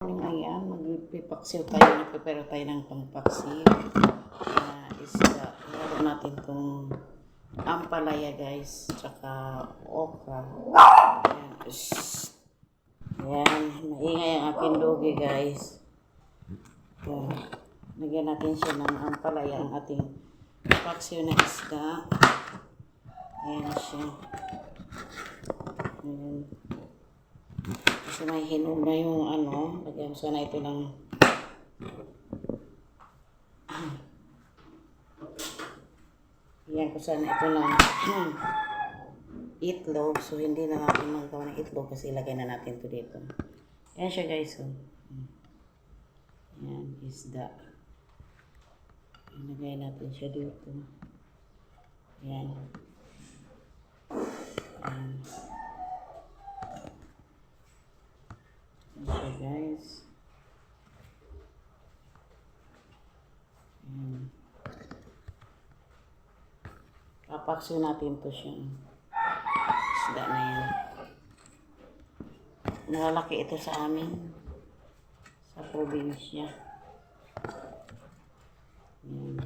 Ayan, magpipaksiw tayo. Nagpipero tayo ng pangpaksiw. Isda. Ilaro natin itong ampalaya, guys. Tsaka okra. Ayan. Ayan. Maingay ang aking lugi, guys. Ayan. Lagyan natin siya ng ampalaya, ang ating paksiw na isda. Ayan siya. Ayan. Kasi may hinog na yung lagyan ko sana ito ng lagyan ko sana ito ng itlog. So hindi na natin magawa ng itlog kasi ilagay na natin ito dito. Ayan siya, guys. So, ayan, isda. Ilagay natin siya dito. Ayan. Ayan. Ayan, guys. Ayan. Papaksiw natin to siya. Isda na yan. Nalalaki ito sa amin. Sa probinsya. Ayan.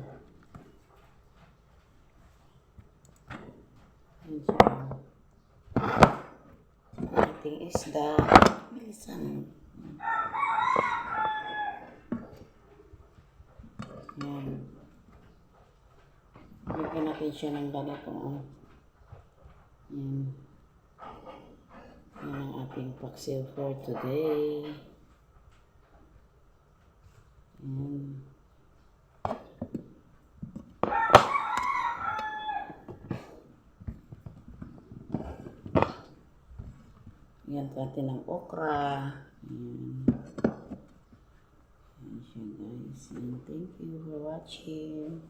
Ayan siya. Ating isda. Bilisan. Ayan. Lagyan natin siya ng ganito. Ayan. Ayan ang ating paksiw for today. Ayan. Ayan natin ng okra. Ayan. Ayan siya, guys. And thank you for watching.